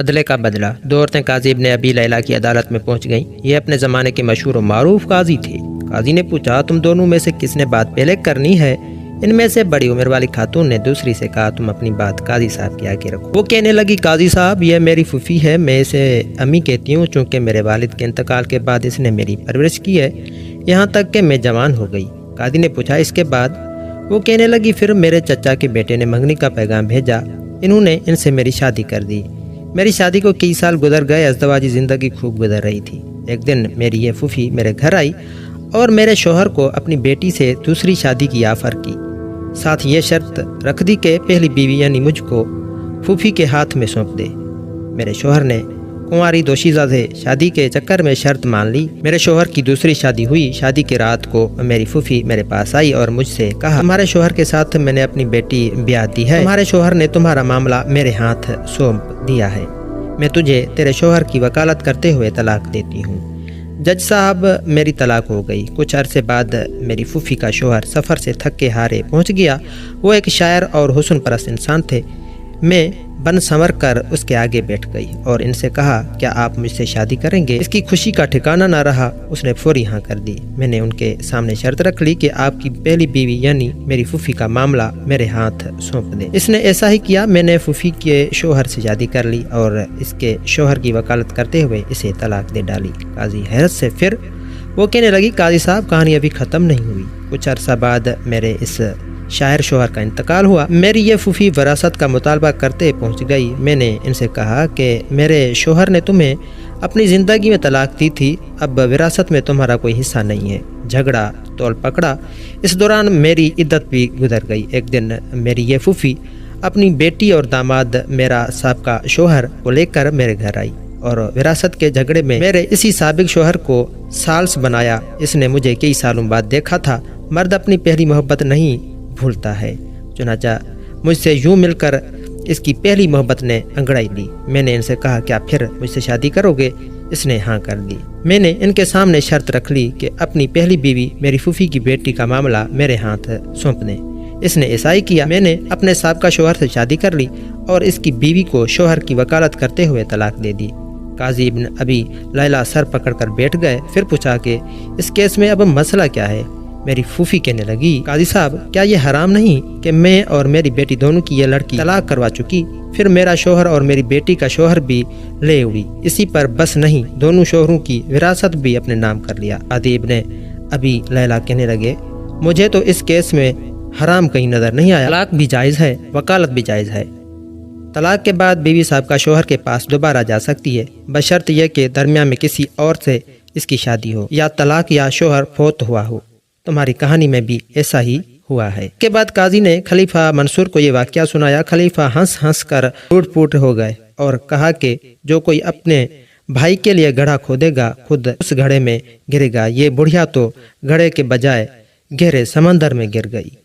عدلے کا بدلہ۔ دو عورتیں قاضی ابن ابی لیلہ کی عدالت میں پہنچ گئیں۔ یہ اپنے زمانے کے مشہور و معروف قاضی تھے۔ قاضی نے پوچھا، تم دونوں میں سے کس نے بات پہلے کرنی ہے؟ ان میں سے بڑی عمر والی خاتون نے دوسری سے کہا، تم اپنی بات قاضی صاحب کے آگے رکھو۔ وہ کہنے لگی، قاضی صاحب، یہ میری پھوپھی ہے، میں اسے امی کہتی ہوں چونکہ میرے والد کے انتقال کے بعد اس نے میری پرورش کی ہے یہاں تک کہ میں جوان ہو گئی۔ قاضی نے پوچھا، اس کے بعد؟ وہ کہنے لگی، پھر میرے چچا کے بیٹے نے منگنی کا پیغام بھیجا، انہوں نے ان سے میری شادی کر دی۔ میری شادی کو کئی سال گزر گئے، ازدواجی زندگی خوب گزر رہی تھی۔ ایک دن میری یہ پھوپھی میرے گھر آئی اور میرے شوہر کو اپنی بیٹی سے دوسری شادی کی آفر کی، ساتھ یہ شرط رکھ دی کہ پہلی بیوی یعنی مجھ کو پھوپھی کے ہاتھ میں سونپ دے۔ میرے شوہر نے کنواری دوشیزہ سے شادی کے چکر میں شرط مان لی۔ میرے شوہر کی دوسری شادی ہوئی۔ شادی کی رات کو میری پھوپھی میرے پاس آئی اور مجھ سے کہا، تمہارے شوہر کے ساتھ میں نے اپنی بیٹی بیاہ دی ہے، تمہارے شوہر نے تمہارا معاملہ میرے ہاتھ سونپ دیا ہے، میں تجھے تیرے شوہر کی وکالت کرتے ہوئے طلاق دیتی ہوں۔ جج صاحب، میری طلاق ہو گئی۔ کچھ عرصے بعد میری پھوپھی کا شوہر سفر سے تھکے ہارے پہنچ گیا۔ وہ ایک شاعر اور حسن پرست انسان تھے۔ میں بن سنور کر اس کے آگے بیٹھ گئی اور ان سے کہا، کیا آپ مجھ سے شادی کریں گے؟ اس کی خوشی کا ٹھکانہ نہ رہا، اس نے فوری ہاں کر دی۔ میں نے ان کے سامنے شرط رکھ لی کہ آپ کی پہلی بیوی یعنی میری پھوپھی کا معاملہ میرے ہاتھ سونپ دیں۔ اس نے ایسا ہی کیا۔ میں نے پھوپھی کے شوہر سے شادی کر لی اور اس کے شوہر کی وکالت کرتے ہوئے اسے طلاق دے ڈالی۔ قاضی حیرت سے پھر وہ کہنے لگی، قاضی صاحب، کہانی ابھی ختم نہیں ہوئی۔ کچھ عرصہ بعد میرے اس شاعر شوہر کا انتقال ہوا۔ میری یہ پھوپھی وراثت کا مطالبہ کرتے پہنچ گئی۔ میں نے ان سے کہا کہ میرے شوہر نے تمہیں اپنی زندگی میں طلاق دی تھی، اب وراثت میں تمہارا کوئی حصہ نہیں ہے۔ جھگڑا تول پکڑا۔ اس دوران میری عدت بھی گزر گئی۔ ایک دن میری یہ پھوپھی اپنی بیٹی اور داماد میرا سابقہ شوہر کو لے کر میرے گھر آئی اور وراثت کے جھگڑے میں میرے اسی سابق شوہر کو سالس بنایا۔ اس نے مجھے کئی سالوں بعد دیکھا تھا۔ مرد اپنی پہلی محبت نہیں بھولتا ہے، چنانچہ مجھ سے یوں مل کر اس کی پہلی محبت نے انگڑائی لی۔ میں نے ان سے کہا، کیا پھر مجھ سے شادی کرو گے؟ اس نے ہاں کر دی۔ میں نے ان کے سامنے شرط رکھ لی کہ اپنی پہلی بیوی میری پھوپھی کی بیٹی کا معاملہ میرے ہاتھ سونپ دیں۔ اس نے ایسا ہی کیا۔ میں نے اپنے سابقہ شوہر سے شادی کر لی اور اس کی بیوی کو شوہر کی وکالت کرتے ہوئے طلاق دے دی۔ قاضی ابن ابی لیلہ سر پکڑ کر بیٹھ گئے۔ پھر پوچھا کہ اس کیس میں اب مسئلہ کیا ہے؟ میری پھوپھی کہنے لگی، قاضی صاحب، کیا یہ حرام نہیں کہ میں اور میری بیٹی دونوں کی یہ لڑکی طلاق کروا چکی، پھر میرا شوہر اور میری بیٹی کا شوہر بھی لے ہوئی، اسی پر بس نہیں، دونوں شوہروں کی وراثت بھی اپنے نام کر لیا۔ قاضی ابن ابی لیلہ کہنے لگے، مجھے تو اس کیس میں حرام کہیں نظر نہیں آیا۔ طلاق بھی جائز ہے، وکالت بھی جائز ہے۔ طلاق کے بعد بیوی صاحب کا شوہر کے پاس دوبارہ جا سکتی ہے، بشرط یہ کہ درمیان میں کسی اور سے اس کی شادی ہو، یا طلاق یا شوہر فوت ہوا ہو۔ تمہاری کہانی میں بھی ایسا ہی ہوا ہے۔ کے بعد قاضی نے خلیفہ منصور کو یہ واقعہ سنایا۔ خلیفہ ہنس ہنس کر ٹوٹ پھوٹ ہو گئے اور کہا کہ جو کوئی اپنے بھائی کے لیے گڑھا کھودے گا خود اس گڑھے میں گرے گا۔ یہ بڑھیا تو گڑھے کے بجائے گہرے سمندر میں گر گئی۔